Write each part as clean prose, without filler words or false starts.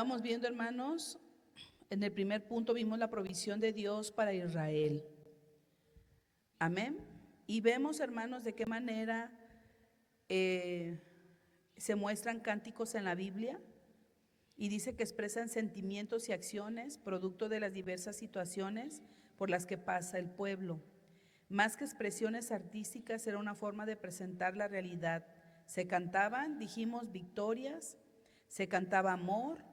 Estábamos viendo, hermanos, en el primer punto vimos la provisión de Dios para Israel. Amén. Y vemos, hermanos, de qué manera se muestran cánticos en la Biblia. Y dice que expresan sentimientos y acciones producto de las diversas situaciones por las que pasa el pueblo. Más que expresiones artísticas, era una forma de presentar la realidad. Se cantaban, dijimos, victorias, se cantaba amor,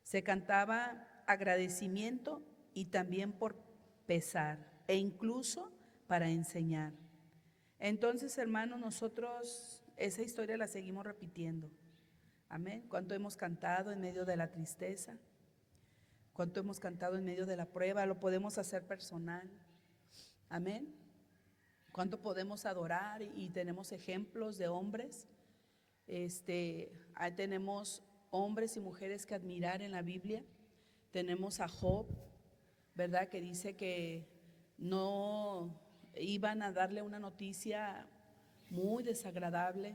se cantaba agradecimiento y también por pesar e incluso para enseñar. Entonces, hermanos, nosotros esa historia la seguimos repitiendo. Amén. ¿Cuánto hemos cantado en medio de la tristeza? ¿Cuánto hemos cantado en medio de la prueba? Lo podemos hacer personal. Amén. ¿Cuánto podemos adorar? Y tenemos ejemplos de hombres. Ahí tenemos hombres y mujeres que admirar en la Biblia. Tenemos a Job, ¿verdad? Que dice que no iban a darle una noticia muy desagradable,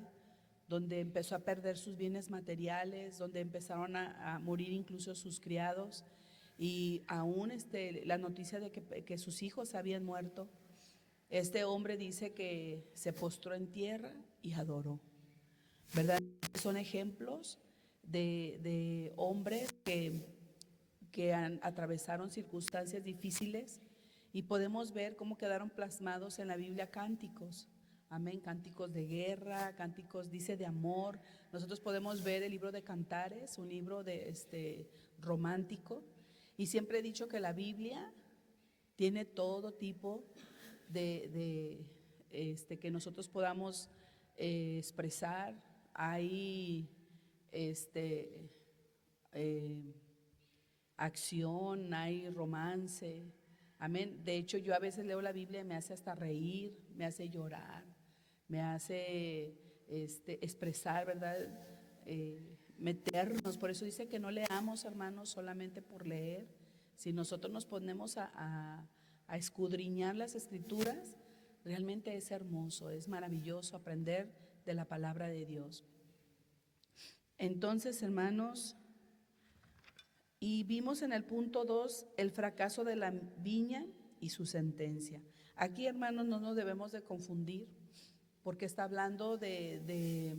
donde empezó a perder sus bienes materiales, donde empezaron a morir incluso sus criados, y aún la noticia de que sus hijos habían muerto. Este hombre dice que se postró en tierra y adoró, ¿verdad? Son ejemplos de hombres que atravesaron circunstancias difíciles, y podemos ver cómo quedaron plasmados en la Biblia cánticos. Amén, cánticos de guerra, cánticos, dice, de amor. Nosotros podemos ver el libro de Cantares, un libro romántico, y siempre he dicho que la Biblia tiene todo tipo que nosotros podamos expresar. Hay acción, hay romance. Amén. De hecho, yo a veces leo la Biblia y me hace hasta reír, me hace llorar, me hace expresar, ¿verdad? Meternos. Por eso dice que no leamos, hermanos, solamente por leer. Si nosotros nos ponemos a escudriñar las Escrituras, realmente es hermoso, es maravilloso aprender de la palabra de Dios. Entonces, hermanos, y vimos en el punto 2 el fracaso de la viña y su sentencia. Aquí, hermanos, no nos debemos de confundir, porque está hablando de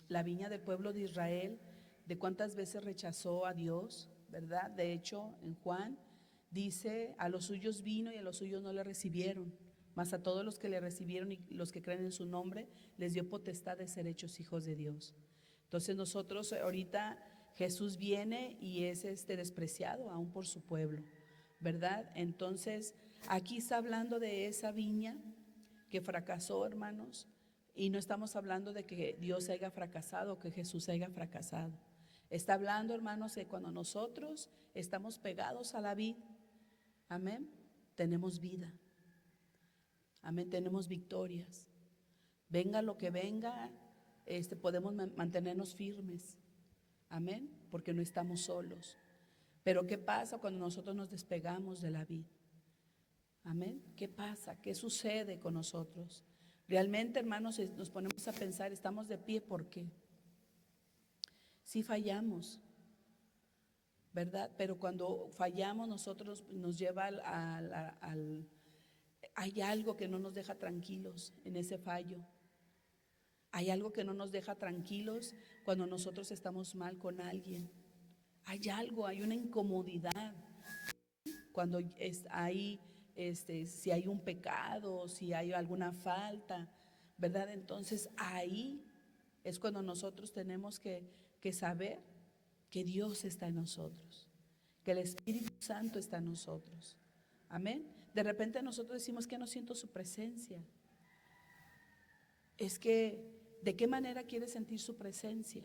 la viña del pueblo de Israel, de cuántas veces rechazó a Dios, ¿verdad? De hecho, en Juan dice, a los suyos vino y a los suyos no le recibieron, mas a todos los que le recibieron y los que creen en su nombre, les dio potestad de ser hechos hijos de Dios. Entonces nosotros ahorita, Jesús viene y es despreciado aún por su pueblo, ¿verdad? Entonces aquí está hablando de esa viña que fracasó, hermanos, y no estamos hablando de que Dios haya fracasado, que Jesús haya fracasado. Está hablando, hermanos, de cuando nosotros estamos pegados a la vid, amén, tenemos vida, amén, tenemos victorias. Venga lo que venga, podemos mantenernos firmes. Amén, porque no estamos solos. Pero ¿qué pasa cuando nosotros nos despegamos de la vid? Amén, ¿qué pasa? ¿Qué sucede con nosotros? Realmente, hermanos, nos ponemos a pensar, estamos de pie, ¿por qué? Sí fallamos, ¿verdad? Pero cuando fallamos nosotros nos lleva hay algo que no nos deja tranquilos en ese fallo. Hay algo que no nos deja tranquilos cuando nosotros estamos mal con alguien. Hay algo, hay una incomodidad cuando si hay un pecado, si hay alguna falta, ¿verdad? Entonces ahí es cuando nosotros tenemos que saber que Dios está en nosotros, que el Espíritu Santo está en nosotros. Amén. De repente nosotros decimos que no siento su presencia. Es que, ¿de qué manera quieres sentir su presencia?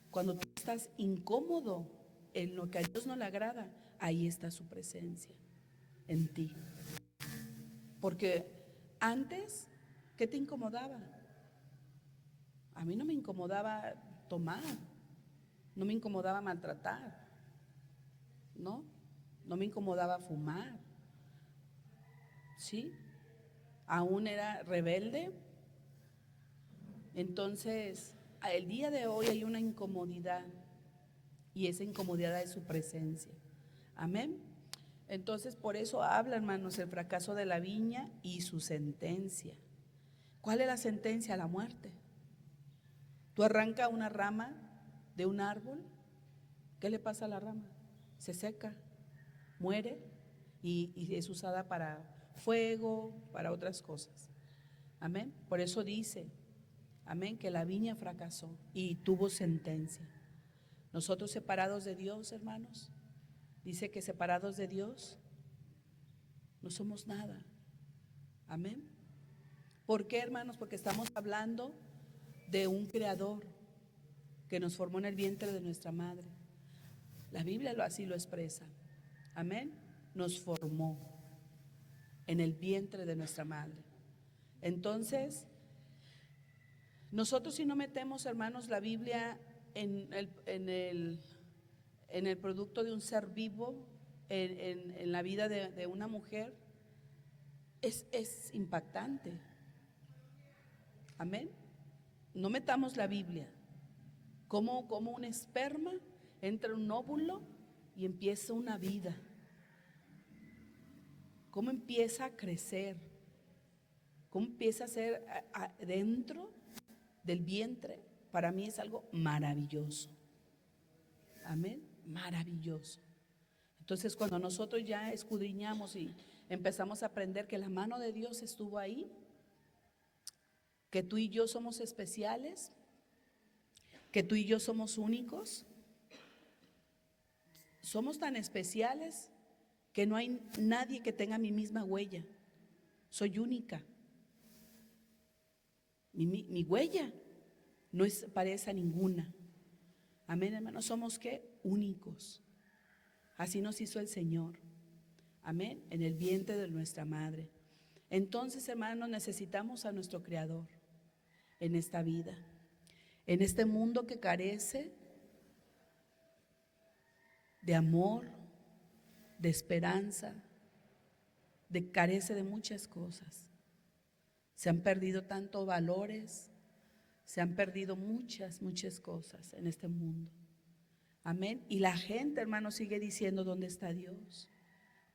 Cuando tú estás incómodo en lo que a Dios no le agrada, ahí está su presencia en ti. Porque antes, ¿qué te incomodaba? A mí no me incomodaba tomar, no me incomodaba maltratar, ¿no? No me incomodaba fumar, ¿sí? Aún era rebelde. Entonces, el día de hoy hay una incomodidad y esa incomodidad es su presencia. Amén. Entonces por eso habla, hermanos, el fracaso de la viña y su sentencia. ¿Cuál es la sentencia? La muerte. Tú arrancas una rama de un árbol, ¿qué le pasa a la rama? Se seca, muere y es usada para fuego, para otras cosas. Amén. Por eso dice, amén, que la viña fracasó y tuvo sentencia. Nosotros separados de Dios, hermanos, dice que separados de Dios no somos nada. Amén. ¿Por qué, hermanos? Porque estamos hablando de un creador que nos formó en el vientre de nuestra madre. La Biblia así lo expresa. Amén. Nos formó en el vientre de nuestra madre. Entonces, nosotros si no metemos, hermanos, la Biblia en el producto de un ser vivo, en la vida de una mujer, es impactante. Amén. No metamos la Biblia. Como un esperma entra en un óvulo y empieza una vida. Cómo empieza a crecer. Cómo empieza a ser dentro del vientre. Para mí es algo maravilloso. Amén. Maravilloso. Entonces cuando nosotros ya escudriñamos y empezamos a aprender que la mano de Dios estuvo ahí, que tú y yo somos especiales, que tú y yo somos únicos, somos tan especiales que no hay nadie que tenga mi misma huella. Soy única. Mi huella no es parecida a ninguna. Amén, hermanos. Somos ¿qué? Únicos. Así nos hizo el Señor. Amén. En el vientre de nuestra madre. Entonces, hermanos, necesitamos a nuestro Creador en esta vida, en este mundo que carece de amor, de esperanza, carece de muchas cosas. Se han perdido tantos valores, se han perdido muchas cosas en este mundo. Amén. Y la gente, hermano, sigue diciendo, ¿dónde está Dios?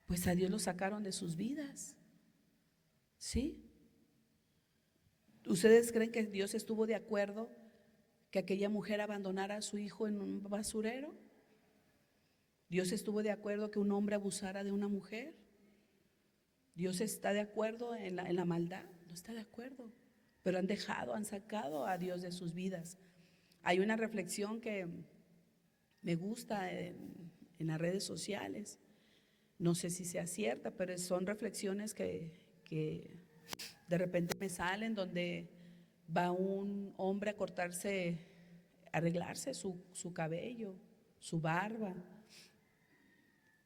Pues a Dios lo sacaron de sus vidas. ¿Sí? ¿Ustedes creen que Dios estuvo de acuerdo que aquella mujer abandonara a su hijo en un basurero? ¿Dios estuvo de acuerdo que un hombre abusara de una mujer? ¿Dios está de acuerdo en la maldad? No está de acuerdo. Pero han sacado a Dios de sus vidas. Hay una reflexión que me gusta en las redes sociales. No sé si sea cierta, pero son reflexiones que de repente me salen, donde va un hombre a cortarse, a arreglarse su cabello, su barba,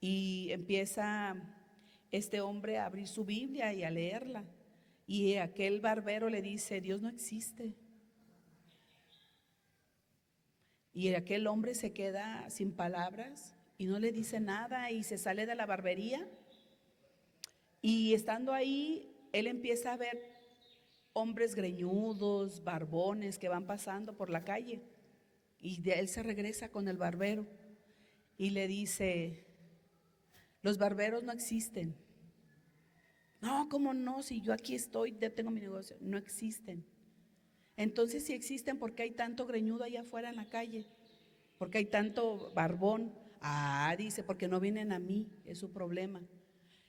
y empieza este hombre a abrir su Biblia y a leerla, y aquel barbero le dice, Dios no existe. Y aquel hombre se queda sin palabras y no le dice nada y se sale de la barbería. Y estando ahí, él empieza a ver hombres greñudos, barbones que van pasando por la calle. Y de él se regresa con el barbero y le dice, los barberos no existen. No, ¿cómo no? Si yo aquí estoy, ya tengo mi negocio. No existen. Entonces, si existen, ¿por qué hay tanto greñudo allá afuera en la calle? ¿Por qué hay tanto barbón? Dice, porque no vienen a mí, es su problema.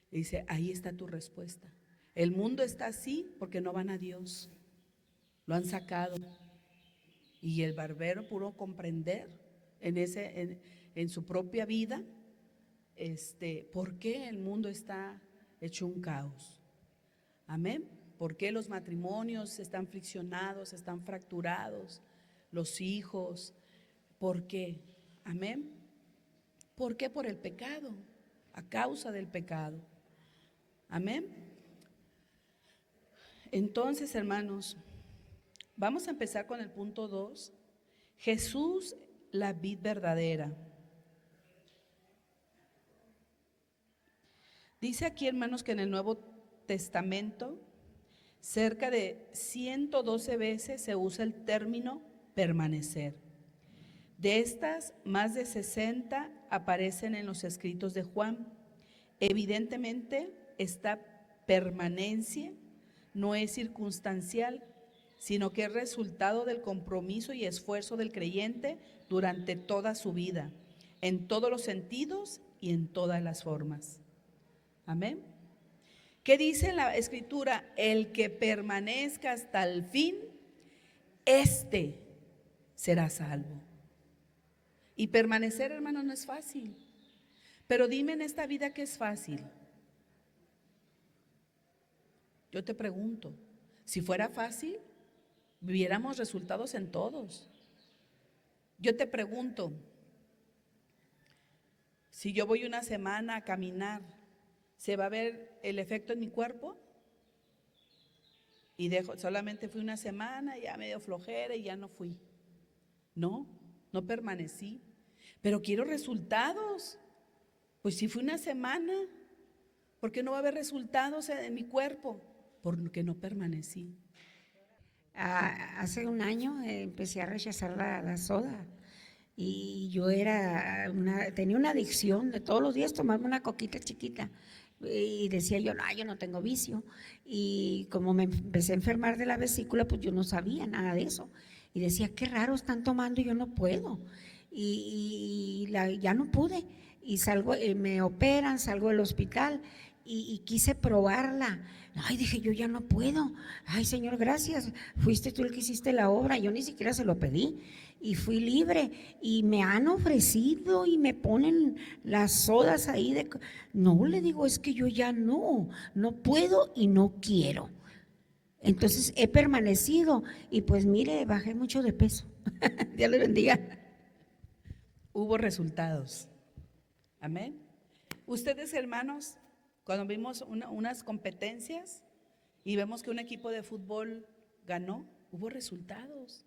Dice, ahí está tu respuesta. El mundo está así porque no van a Dios. Lo han sacado. Y el barbero pudo comprender en su propia vida por qué el mundo está hecho un caos. Amén. ¿Por qué los matrimonios están friccionados, están fracturados? Los hijos. ¿Por qué? Amén. ¿Por qué? Por el pecado, a causa del pecado. Amén. Entonces, hermanos, vamos a empezar con el punto 2. Jesús, la vid verdadera. Dice aquí, hermanos, que en el Nuevo Testamento cerca de 112 veces se usa el término permanecer. De estas, más de 60 aparecen en los escritos de Juan. Evidentemente, esta permanencia no es circunstancial, sino que es resultado del compromiso y esfuerzo del creyente durante toda su vida, en todos los sentidos y en todas las formas. Amén. ¿Qué dice la Escritura? El que permanezca hasta el fin, este será salvo. Y permanecer, hermano, no es fácil. Pero dime en esta vida que es fácil. Yo te pregunto, si fuera fácil, viéramos resultados en todos. Yo te pregunto, si yo voy una semana a caminar, ¿se va a ver el efecto en mi cuerpo? Y solamente fui una semana, ya me dio flojera y ya no fui. No permanecí. Pero quiero resultados. Pues si fui una semana, ¿por qué no va a haber resultados en mi cuerpo? Porque no permanecí. Hace un año empecé a rechazar la soda y yo tenía una adicción de todos los días tomarme una coquita chiquita y decía yo, no, yo no tengo vicio, y como me empecé a enfermar de la vesícula, pues yo no sabía nada de eso y decía, qué raro, están tomando y yo no puedo, ya no pude y salgo, me operan, salgo del hospital y quise probarla. Ay, dije, yo ya no puedo. Ay, Señor, gracias. Fuiste tú el que hiciste la obra. Yo ni siquiera se lo pedí. Y fui libre. Y me han ofrecido y me ponen las sodas ahí. No, le digo, es que yo ya no puedo y no quiero. Entonces he permanecido y pues mire, bajé mucho de peso. Dios le bendiga. Hubo resultados. Amén. Ustedes, hermanos, cuando vimos unas competencias y vemos que un equipo de fútbol ganó, hubo resultados,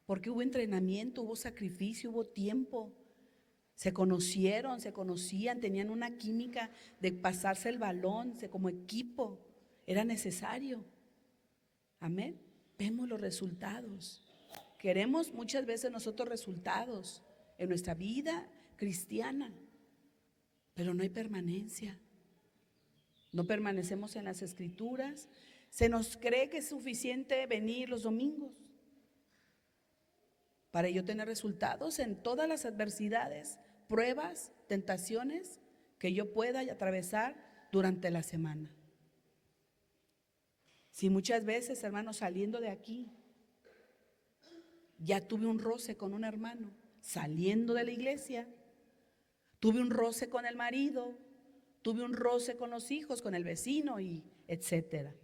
porque hubo entrenamiento, hubo sacrificio, hubo tiempo. Se conocieron, se conocían, tenían una química de pasarse el balón como equipo. Era necesario. Amén. Vemos los resultados. Queremos muchas veces nosotros resultados en nuestra vida cristiana, pero no hay permanencia. No permanecemos en las Escrituras. Se nos cree que es suficiente venir los domingos para yo tener resultados en todas las adversidades, pruebas, tentaciones que yo pueda atravesar durante la semana. Si muchas veces, hermanos, saliendo de aquí, ya tuve un roce con un hermano, saliendo de la iglesia, tuve un roce con el marido, tuve un roce con los hijos, con el vecino y etcétera.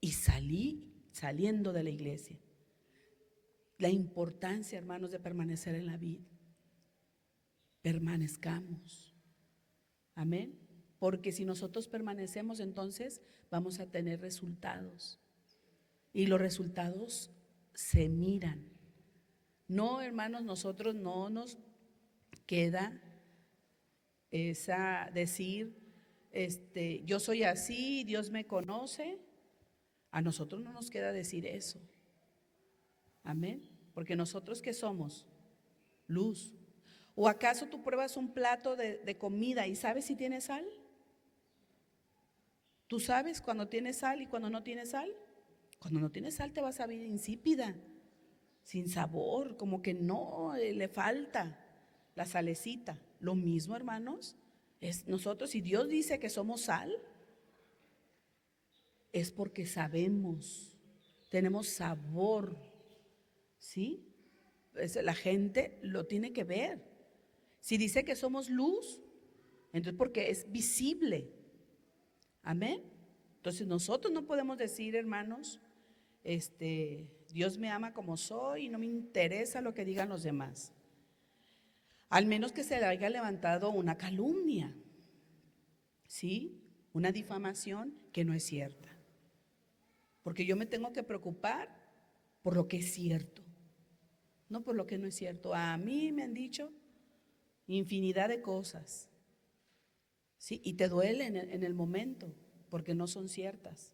Y saliendo de la iglesia. La importancia, hermanos, de permanecer en la vida. Permanezcamos. Amén. Porque si nosotros permanecemos, entonces vamos a tener resultados. Y los resultados se miran. No, hermanos, nosotros no nos queda decir, yo soy así, Dios me conoce. A nosotros no nos queda decir eso. Amén. Porque nosotros, ¿qué somos? Luz. ¿O acaso tú pruebas un plato de comida y sabes si tiene sal? ¿Tú sabes cuando tiene sal y cuando no tiene sal? Cuando no tiene sal te vas a ver insípida, sin sabor, como que no, le falta la salecita. Lo mismo, hermanos, es nosotros, si Dios dice que somos sal, es porque sabemos, tenemos sabor, ¿sí? La gente lo tiene que ver. Si dice que somos luz, entonces porque es visible. Amén. Entonces nosotros no podemos decir, hermanos, Dios me ama como soy y no me interesa lo que digan los demás. Al menos que se le haya levantado una calumnia, ¿sí? Una difamación que no es cierta. Porque yo me tengo que preocupar por lo que es cierto, no por lo que no es cierto. A mí me han dicho infinidad de cosas, ¿sí? Y te duele en el momento porque no son ciertas.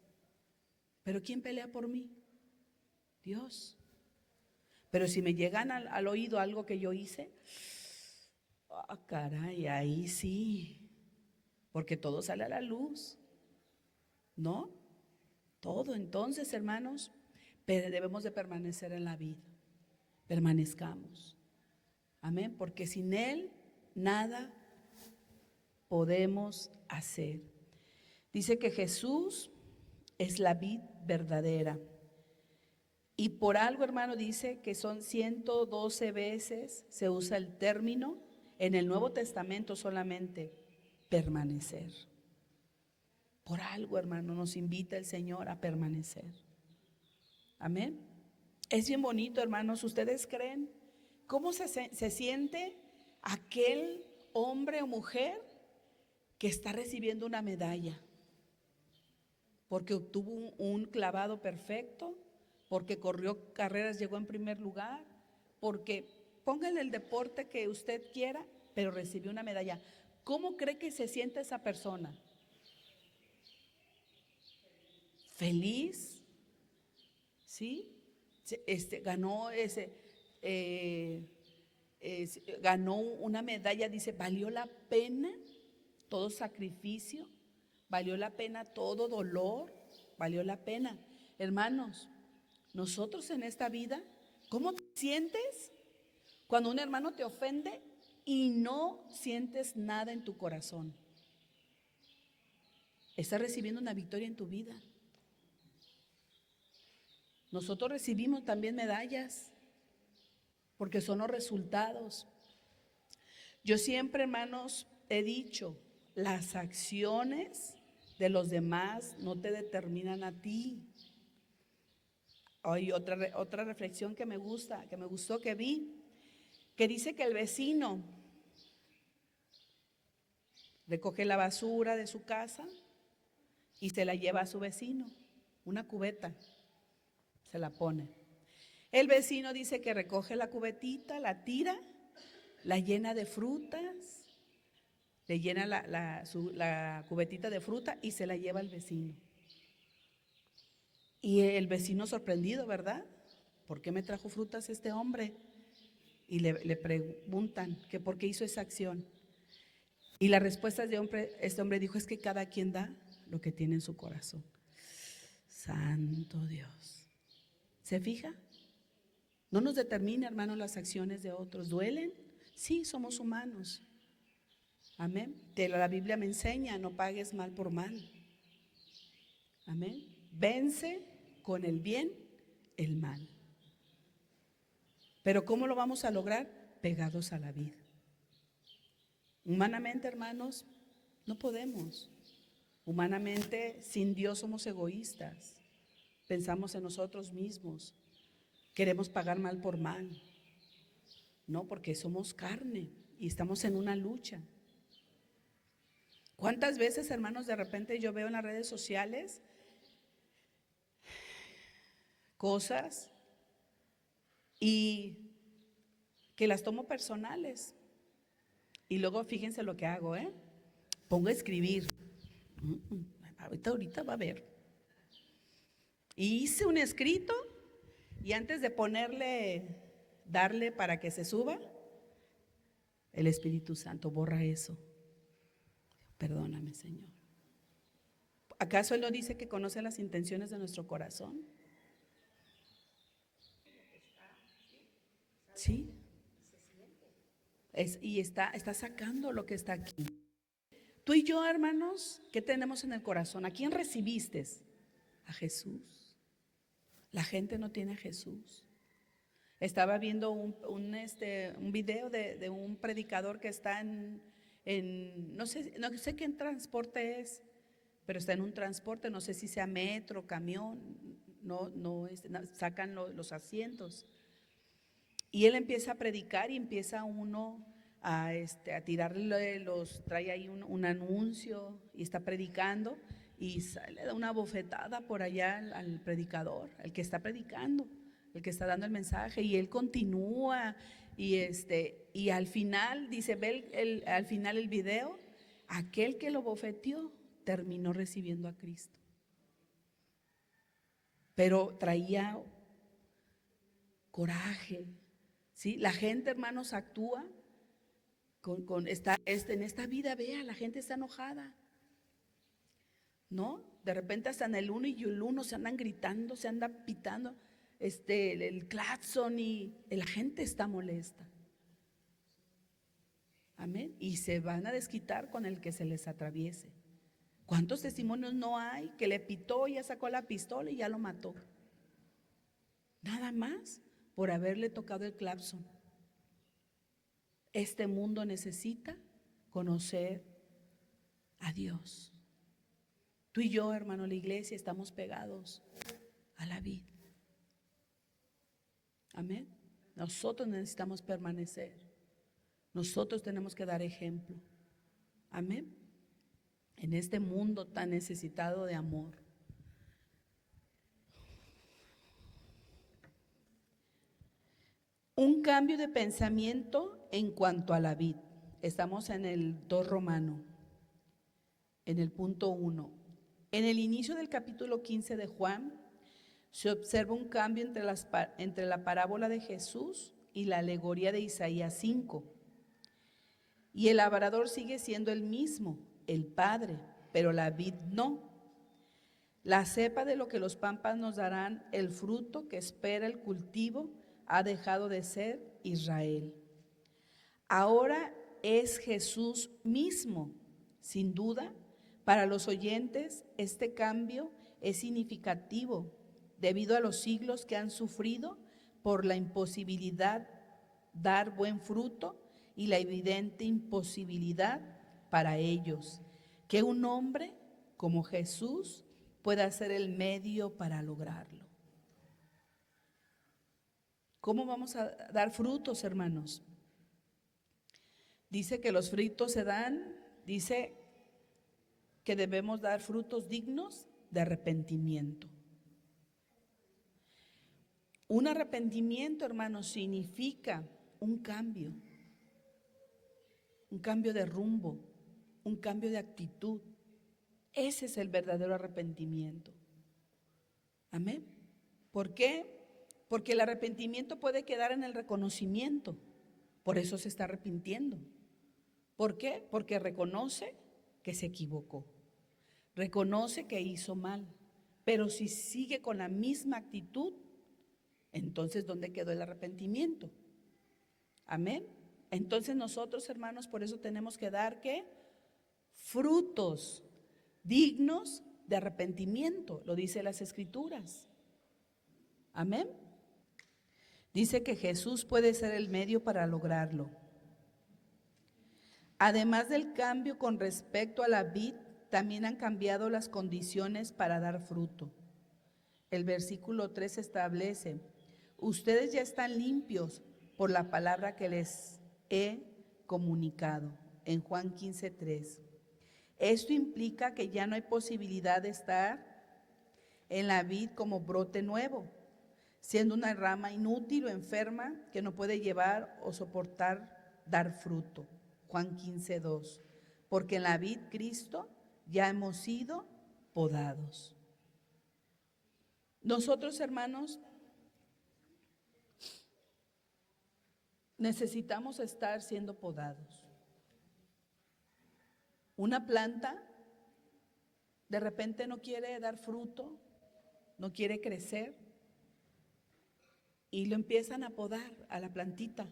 Pero ¿quién pelea por mí? Dios. Pero si me llegan al oído algo que yo hice, caray, ahí sí, porque todo sale a la luz, ¿no? Todo. Entonces, hermanos, debemos de permanecer en la vida. Permanezcamos. Amén, porque sin Él nada podemos hacer. Dice que Jesús es la vid verdadera. Y por algo, hermano, dice que son 112 veces se usa el término en el Nuevo Testamento solamente, permanecer. Por algo, hermano, nos invita el Señor a permanecer. Amén. Es bien bonito, hermanos. ¿Ustedes creen cómo se siente aquel hombre o mujer que está recibiendo una medalla? Porque obtuvo un clavado perfecto, porque corrió carreras, llegó en primer lugar, porque póngale el deporte que usted quiera, pero recibió una medalla. ¿Cómo cree que se siente esa persona? Feliz, ¿sí? Ganó una medalla, dice, valió la pena todo sacrificio, valió la pena todo dolor, valió la pena. Hermanos, nosotros en esta vida, ¿cómo te sientes cuando un hermano te ofende y no sientes nada en tu corazón? Estás recibiendo una victoria en tu vida. Nosotros recibimos también medallas, porque son los resultados. Yo siempre, hermanos, he dicho, las acciones de los demás no te determinan a ti. Hay otra reflexión que me gustó que vi, que dice que el vecino recoge la basura de su casa y se la lleva a su vecino, una cubeta, se la pone. El vecino dice que recoge la cubetita, la tira, la llena de frutas, le llena la cubetita de fruta y se la lleva al vecino. Y el vecino sorprendido, ¿verdad? ¿Por qué me trajo frutas este hombre? Y le preguntan que por qué hizo esa acción. Y la respuesta de este hombre dijo, es que cada quien da lo que tiene en su corazón. Santo Dios. ¿Se fija? No nos determina, hermano, las acciones de otros. ¿Duelen? Sí, somos humanos. Amén. La Biblia me enseña, no pagues mal por mal. Amén. Vence con el bien el mal. Pero ¿cómo lo vamos a lograr? Pegados a la vida. Humanamente, hermanos, no podemos. Humanamente, sin Dios somos egoístas. Pensamos en nosotros mismos. Queremos pagar mal por mal. No, porque somos carne y estamos en una lucha. ¿Cuántas veces, hermanos, de repente yo veo en las redes sociales cosas y que las tomo personales? Y luego fíjense lo que hago, pongo a escribir. Ahorita va a ver. Y hice un escrito y antes de darle para que se suba, el Espíritu Santo borra eso. Perdóname, Señor. ¿Acaso Él no dice que conoce las intenciones de nuestro corazón? Sí. Y está sacando lo que está aquí. Tú y yo, hermanos, ¿qué tenemos en el corazón? ¿A quién recibiste? A Jesús. La gente no tiene a Jesús. Estaba viendo un video de un predicador que está no sé qué transporte es, pero está en un transporte, no sé si sea metro, camión, sacan los asientos. Y él empieza a predicar y empieza uno a tirarle trae ahí un anuncio y está predicando y le da una bofetada por allá al predicador, al que está predicando, el que está dando el mensaje, y él continúa y al final dice, al final el video, aquel que lo bofeteó terminó recibiendo a Cristo, pero traía coraje. ¿Sí? La gente, hermanos, actúa en esta vida, vea, la gente está enojada, ¿no? De repente hasta en el uno y el uno se andan gritando, se andan pitando el claxon y la gente está molesta. Amén. Y se van a desquitar con el que se les atraviese. ¿Cuántos testimonios no hay que le pitó, ya sacó la pistola y ya lo mató? Nada más por haberle tocado el claxon. Este mundo necesita conocer a Dios. Tú y yo, hermano, la iglesia, estamos pegados a la vid. Amén. Nosotros necesitamos permanecer. Nosotros tenemos que dar ejemplo. Amén. En este mundo tan necesitado de amor. Un cambio de pensamiento en cuanto a la vid. Estamos en el 2 Romano, en el punto 1. En el inicio del capítulo 15 de Juan, se observa un cambio entre la parábola de Jesús y la alegoría de Isaías 5. Y el labrador sigue siendo el mismo, el Padre, pero la vid no. La cepa de lo que los pámpanos nos darán, el fruto que espera el cultivo, ha dejado de ser Israel. Ahora es Jesús mismo. Sin duda, para los oyentes, este cambio es significativo debido a los siglos que han sufrido por la imposibilidad dar buen fruto y la evidente imposibilidad para ellos que un hombre como Jesús pueda ser el medio para lograrlo. ¿Cómo vamos a dar frutos, hermanos? Dice que los frutos se dan, dice que debemos dar frutos dignos de arrepentimiento. Un arrepentimiento, hermanos, significa un cambio de rumbo, un cambio de actitud. Ese es el verdadero arrepentimiento. Amén. ¿Por qué? Porque el arrepentimiento puede quedar en el reconocimiento. Por eso se está arrepintiendo. ¿Por qué? Porque reconoce que se equivocó. Reconoce que hizo mal. Pero si sigue con la misma actitud, entonces ¿dónde quedó el arrepentimiento? Amén. Entonces nosotros, hermanos, por eso tenemos que dar ¿qué? Frutos dignos de arrepentimiento, lo dice las Escrituras. Amén. Dice que Jesús puede ser el medio para lograrlo. Además del cambio con respecto a la vid, también han cambiado las condiciones para dar fruto. El versículo 3 establece: ustedes ya están limpios por la palabra que les he comunicado, en Juan 15:3. Esto implica que ya no hay posibilidad de estar en la vid como brote nuevo, siendo una rama inútil o enferma que no puede llevar o soportar dar fruto. Juan 15:2. Porque en la vid Cristo ya hemos sido podados. Nosotros, hermanos, necesitamos estar siendo podados. Una planta de repente no quiere dar fruto, no quiere crecer, y lo empiezan a podar a la plantita.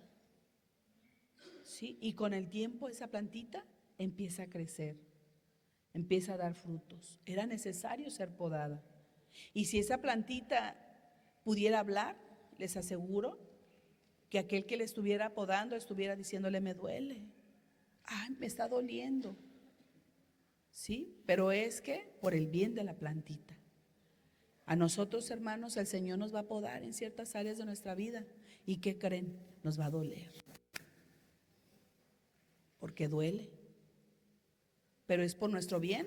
¿Sí? Y con el tiempo esa plantita empieza a crecer, empieza a dar frutos. Era necesario ser podada. Y si esa plantita pudiera hablar, les aseguro que aquel que le estuviera podando estuviera diciéndole: me duele, ay, me está doliendo. ¿Sí? Pero es que por el bien de la plantita. A nosotros, hermanos, el Señor nos va a podar en ciertas áreas de nuestra vida. ¿Y qué creen? Nos va a doler. Porque duele. ¿Pero es por nuestro bien?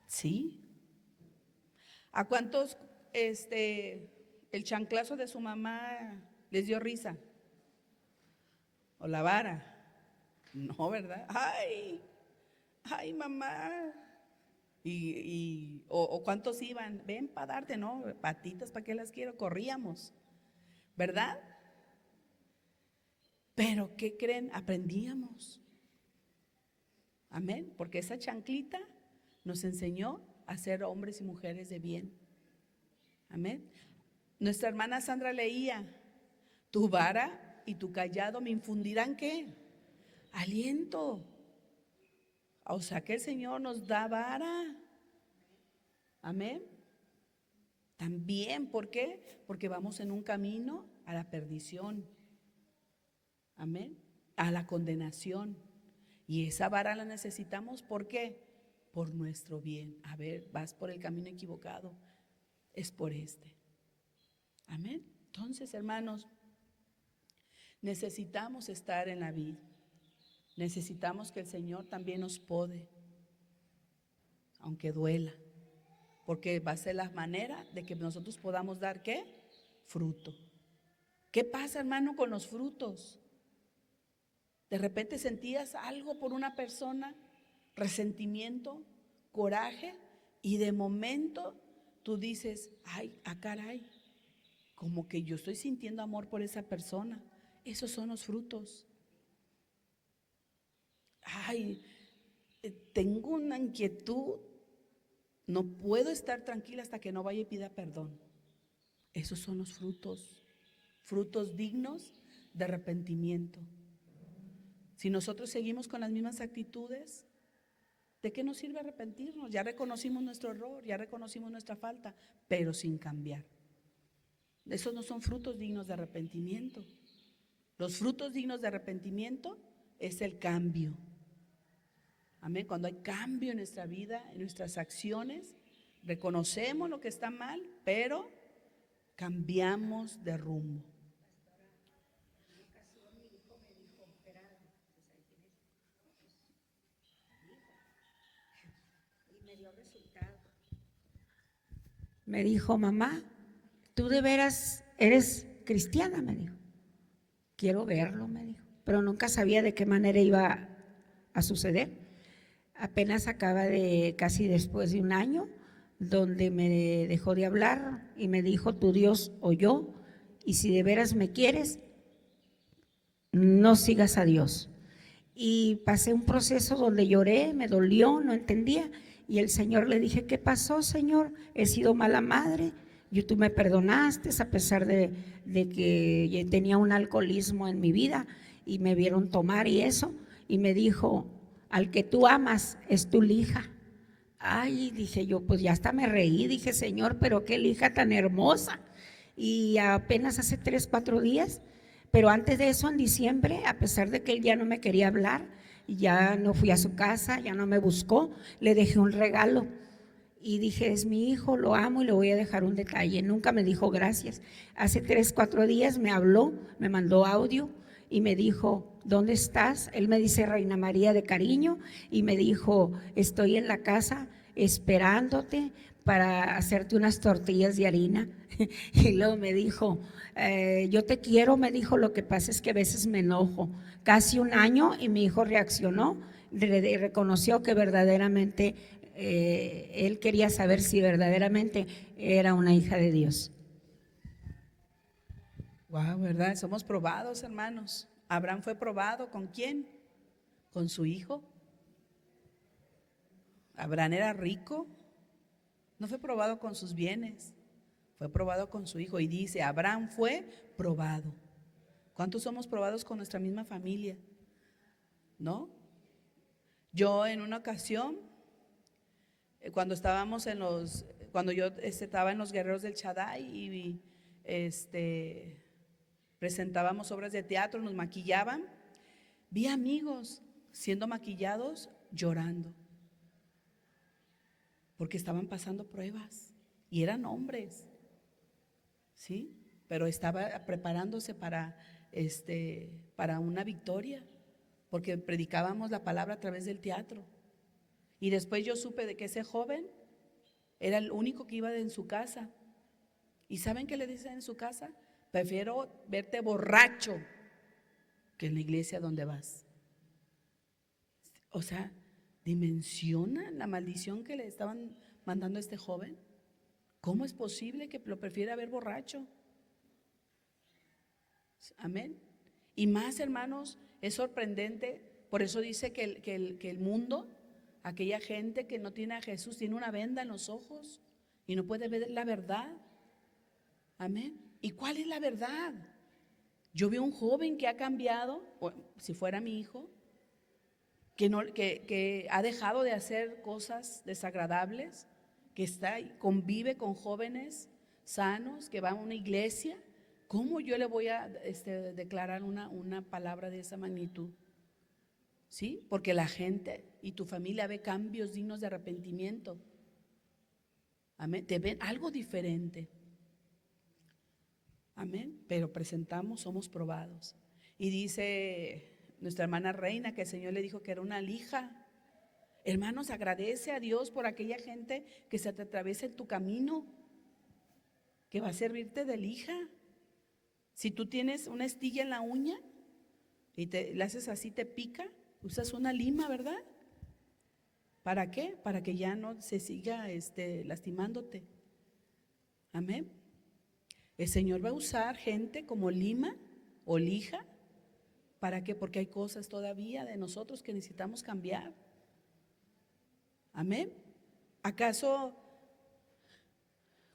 Sí. ¿A cuántos el chanclazo de su mamá les dio risa? ¿O la vara? No, ¿verdad? Ay, mamá. O cuántos iban, ven para darte, ¿no? Patitas, ¿para qué las quiero? Corríamos. ¿verdad? Pero ¿qué creen? Aprendíamos. Amén, porque esa chanclita nos enseñó a ser hombres y mujeres de bien. Amén. Nuestra hermana Sandra leía: tu vara y tu callado me infundirán ¿qué? Aliento. O sea que el Señor nos da vara. Amén. También, ¿por qué? Porque vamos en un camino a la perdición. Amén. A la condenación. Y esa vara la necesitamos, ¿por qué? Por nuestro bien. A ver, vas por el camino equivocado, es por este. Amén. Entonces, hermanos, necesitamos estar en la vid. Necesitamos que el Señor también nos pode, aunque duela, porque va a ser la manera de que nosotros podamos dar ¿qué? Fruto. ¿Qué pasa, hermano, con los frutos? De repente sentías algo por una persona, resentimiento, coraje, y de momento tú dices: ay, caray, como que yo estoy sintiendo amor por esa persona. Esos son los frutos. Ay, tengo una inquietud, no puedo estar tranquila hasta que no vaya y pida perdón. Esos son los frutos, frutos dignos de arrepentimiento. Si nosotros seguimos con las mismas actitudes, ¿de qué nos sirve arrepentirnos? Ya reconocimos nuestro error, ya reconocimos nuestra falta, pero sin cambiar. Esos no son frutos dignos de arrepentimiento. Los frutos dignos de arrepentimiento es el cambio. Amén. Cuando hay cambio en nuestra vida, en nuestras acciones, reconocemos lo que está mal, pero cambiamos de rumbo. Me dijo: mamá, ¿tú de veras eres cristiana? Me dijo. Quiero verlo, me dijo, pero nunca sabía de qué manera iba a suceder. Apenas acaba de, casi después de un año, donde me dejó de hablar y me dijo: tu Dios oyó, y si de veras me quieres, no sigas a Dios. Y pasé un proceso donde lloré, me dolió, no entendía, y el Señor le dije: ¿qué pasó, Señor? He sido mala madre, tú me perdonaste a pesar de que tenía un alcoholismo en mi vida y me vieron tomar y eso. Y me dijo: al que tú amas es tu lija. Ay, dije yo, pues ya hasta me reí, dije: Señor, pero qué lija tan hermosa. Y apenas hace 3, 4 días, pero antes de eso, en diciembre, a pesar de que él ya no me quería hablar, ya no fui a su casa, ya no me buscó, le dejé un regalo y dije: es mi hijo, lo amo y le voy a dejar un detalle. Nunca me dijo gracias. Hace 3, 4 días me habló, me mandó audio y me dijo: ¿dónde estás? Él me dice Reina María de cariño, y me dijo: estoy en la casa esperándote para hacerte unas tortillas de harina. Y luego me dijo: yo te quiero, me dijo, lo que pasa es que a veces me enojo. Casi un año, y mi hijo reaccionó, reconoció que verdaderamente él quería saber si verdaderamente era una hija de Dios. Wow, ¿verdad? Somos probados, hermanos. Abraham fue probado, ¿con quién? Con su hijo. Abraham era rico, no fue probado con sus bienes, fue probado con su hijo. Y dice: Abraham fue probado. ¿Cuántos somos probados con nuestra misma familia? ¿No? Yo en una ocasión, cuando yo estaba en los Guerreros del Shaddai y presentábamos obras de teatro, nos maquillaban, vi amigos siendo maquillados llorando, porque estaban pasando pruebas y eran hombres, ¿sí? Pero estaba preparándose para una victoria, porque predicábamos la palabra a través del teatro. Y después yo supe de que ese joven era el único que iba en su casa. ¿Y saben qué le dicen en su casa? Prefiero verte borracho que en la iglesia donde vas. O sea, ¿dimensionan la maldición que le estaban mandando a este joven? ¿Cómo es posible que lo prefiera ver borracho? Amén. Y más, hermanos, es sorprendente. Por eso dice que el mundo, aquella gente que no tiene a Jesús, tiene una venda en los ojos y no puede ver la verdad. Amén. ¿Y cuál es la verdad? Yo veo un joven que ha cambiado, o si fuera mi hijo, que ha dejado de hacer cosas desagradables, que convive con jóvenes sanos, que va a una iglesia. ¿Cómo yo le voy a declarar una palabra de esa magnitud? ¿Sí? Porque la gente y tu familia ve cambios dignos de arrepentimiento. Amén. Te ven algo diferente. Amén. Pero somos probados. Y dice nuestra hermana Reina que el Señor le dijo que era una lija. Hermanos, agradece a Dios por aquella gente que se te atraviesa en tu camino, que va a servirte de lija. Si tú tienes una astilla en la uña y la haces así, te pica, usas una lima, ¿verdad? ¿Para qué? Para que ya no se siga lastimándote. Amén. El Señor va a usar gente como lima o lija. ¿Para qué? Porque hay cosas todavía de nosotros que necesitamos cambiar. Amén. ¿Acaso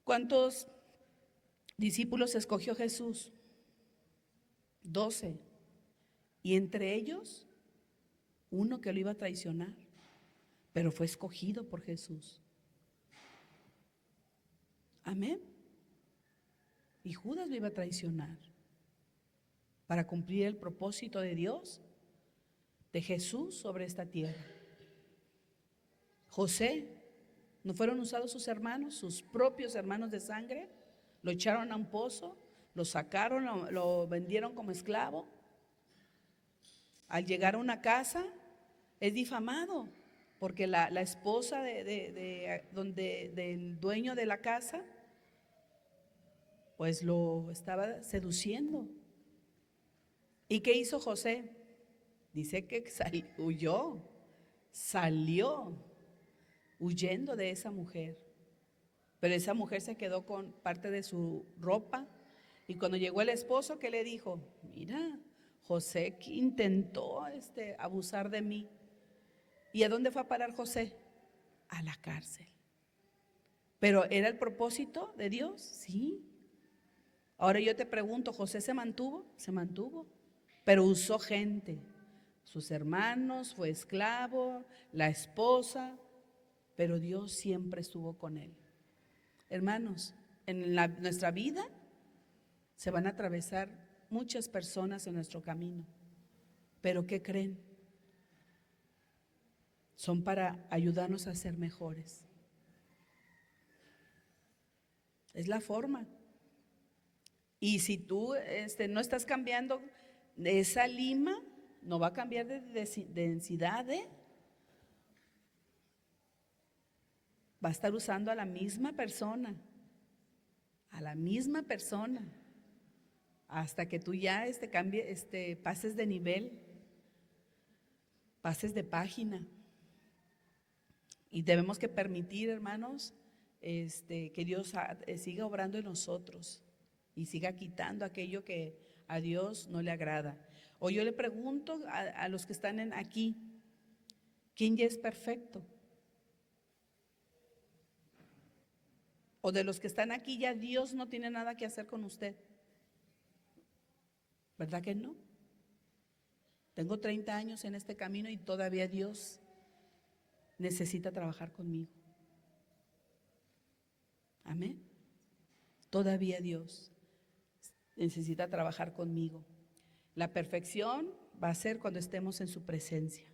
cuántos discípulos escogió Jesús? 12. Y entre ellos, uno que lo iba a traicionar, pero fue escogido por Jesús. Amén. Y Judas lo iba a traicionar para cumplir el propósito de Dios, de Jesús sobre esta tierra. José, ¿no fueron usados sus hermanos, sus propios hermanos de sangre? Lo echaron a un pozo, lo sacaron, lo vendieron como esclavo. Al llegar a una casa es difamado porque la esposa del dueño de la casa pues lo estaba seduciendo. ¿Y qué hizo José? Dice que salió huyendo de esa mujer. Pero esa mujer se quedó con parte de su ropa. Y cuando llegó el esposo, ¿qué le dijo? Mira, José intentó abusar de mí. ¿Y a dónde fue a parar José? A la cárcel. ¿Pero era el propósito de Dios? Sí. Ahora yo te pregunto, ¿José se mantuvo? Se mantuvo, pero usó gente, sus hermanos, fue esclavo, la esposa, pero Dios siempre estuvo con él. Hermanos, en nuestra vida se van a atravesar muchas personas en nuestro camino, pero ¿qué creen? Son para ayudarnos a ser mejores. Es la forma. Y si tú no estás cambiando de esa lima, no va a cambiar de densidad, va a estar usando a la misma persona, hasta que tú ya pases de nivel, pases de página. Y debemos que permitir, hermanos, que Dios siga obrando en nosotros y siga quitando aquello que a Dios no le agrada. O yo le pregunto a los que están aquí, ¿quién ya es perfecto? O de los que están aquí ya Dios no tiene nada que hacer con usted. ¿Verdad que no? Tengo 30 años en este camino y todavía Dios necesita trabajar conmigo. Amén. Todavía Dios necesita trabajar conmigo. La perfección va a ser cuando estemos en su presencia.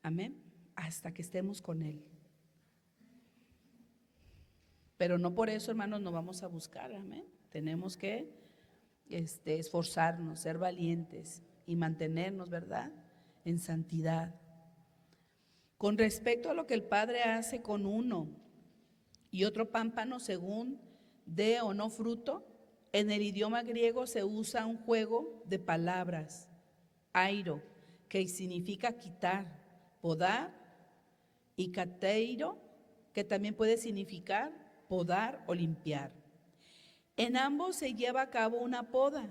Amén. Hasta que estemos con Él. Pero no por eso, hermanos, no vamos a buscar. Amén. Tenemos que esforzarnos, ser valientes y mantenernos, ¿verdad?, en santidad. Con respecto a lo que el Padre hace con uno y otro pámpano según dé o no fruto, en el idioma griego se usa un juego de palabras, airo, que significa quitar, podar, y kateiro, que también puede significar podar o limpiar. En ambos se lleva a cabo una poda,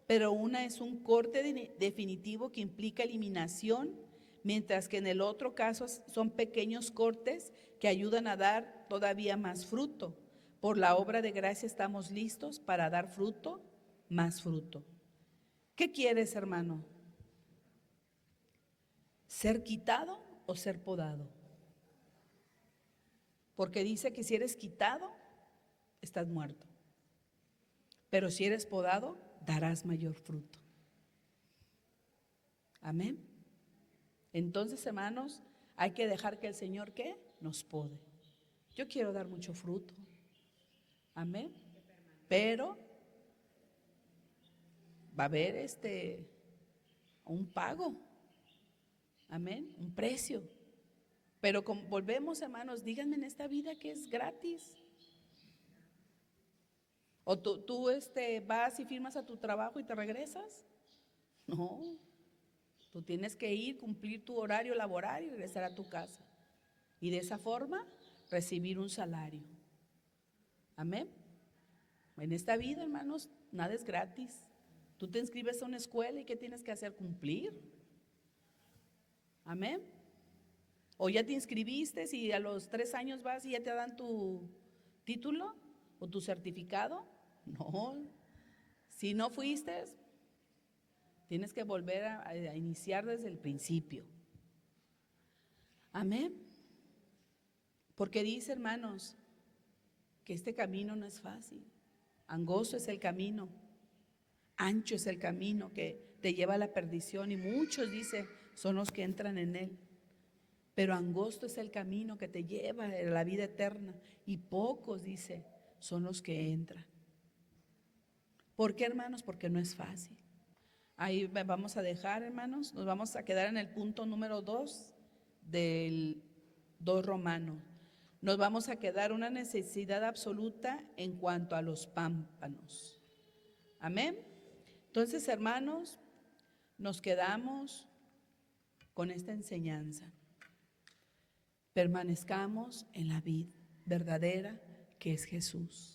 pero una es un corte definitivo que implica eliminación, mientras que en el otro caso son pequeños cortes que ayudan a dar todavía más fruto. Por la obra de gracia estamos listos para dar fruto, más fruto. ¿Qué quieres, hermano? ¿Ser quitado o ser podado? Porque dice que si eres quitado, estás muerto. Pero si eres podado, darás mayor fruto. Amén. Entonces, hermanos, hay que dejar que el Señor, ¿qué? Nos pode. Yo quiero dar mucho fruto. Amén. Pero va a haber un pago. Amén. Un precio. Pero como volvemos, hermanos, díganme en esta vida que es gratis. ¿O tú vas y firmas a tu trabajo y te regresas? No, tú tienes que ir, cumplir tu horario laboral y regresar a tu casa. Y de esa forma recibir un salario. Amén. En esta vida, hermanos, nada es gratis. Tú te inscribes a una escuela y ¿qué tienes que hacer? Cumplir. Amén. O ya te inscribiste y a los 3 años vas y ya te dan tu título o tu certificado. No, si no fuiste, tienes que volver a iniciar desde el principio. Amén. Porque dice, hermanos, que este camino no es fácil. Angosto es el camino, ancho es el camino que te lleva a la perdición y muchos, dice, son los que entran en él. Pero angosto es el camino que te lleva a la vida eterna y pocos, dice, son los que entran. ¿Por qué, hermanos? Porque no es fácil. Ahí vamos a dejar, hermanos, nos vamos a quedar en el punto número 2 del 2 Romano. Nos vamos a quedar una necesidad absoluta en cuanto a los pámpanos. Amén. Entonces, hermanos, nos quedamos con esta enseñanza. Permanezcamos en la vid verdadera que es Jesús.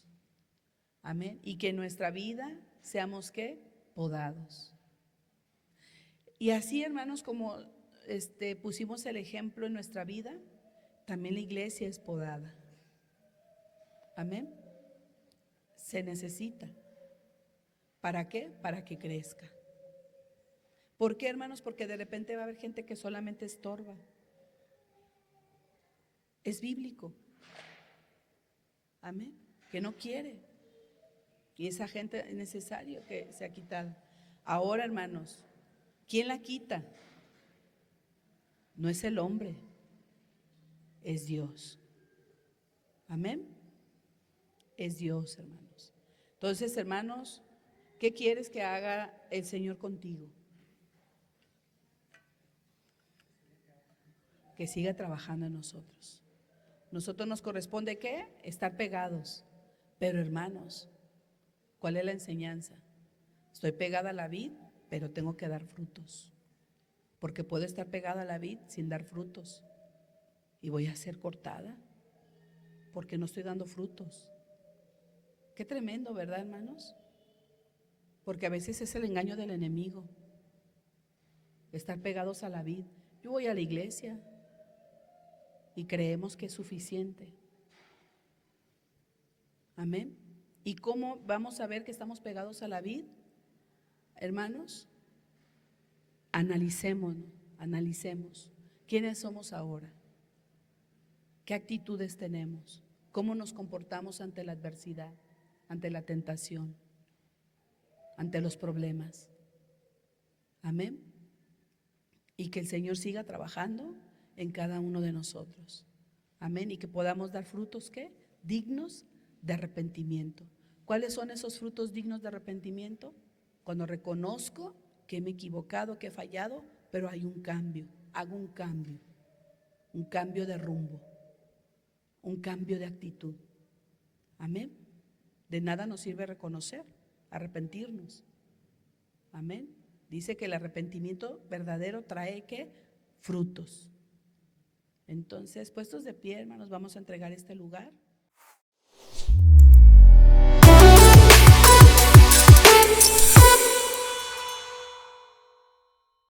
Amén. Y que en nuestra vida seamos ¿qué? Podados. Y así, hermanos, como pusimos el ejemplo en nuestra vida, también la iglesia es podada. Amén. Se necesita. ¿Para qué? Para que crezca. ¿Por qué, hermanos? Porque de repente va a haber gente que solamente estorba. Es bíblico. Amén. Que no quiere. Y esa gente es necesario que sea quitada. Ahora, hermanos, ¿quién la quita? No es el hombre, es Dios. Amén. Es Dios, hermanos. Entonces, hermanos, ¿qué quieres que haga el Señor contigo? Que siga trabajando en nosotros. Nosotros nos corresponde ¿qué? Estar pegados. Pero, hermanos, ¿cuál es la enseñanza? Estoy pegada a la vid, pero tengo que dar frutos. Porque puedo estar pegada a la vid sin dar frutos. Y voy a ser cortada porque no estoy dando frutos. Qué tremendo, ¿verdad, hermanos? Porque a veces es el engaño del enemigo. Estar pegados a la vid. Yo voy a la iglesia y creemos que es suficiente. Amén. ¿Y cómo vamos a ver que estamos pegados a la vid? Hermanos, analicemos quiénes somos ahora, qué actitudes tenemos, cómo nos comportamos ante la adversidad, ante la tentación, ante los problemas. Amén. Y que el Señor siga trabajando en cada uno de nosotros. Amén. Y que podamos dar frutos ¿qué? Dignos de arrepentimiento. ¿Cuáles son esos frutos dignos de arrepentimiento? Cuando reconozco que me he equivocado, que he fallado, pero hay un cambio, hago un cambio de rumbo, un cambio de actitud. Amén. De nada nos sirve reconocer, arrepentirnos. Amén. Dice que el arrepentimiento verdadero trae ¿qué? Frutos. Entonces, puestos de pie, hermanos, vamos a entregar este lugar.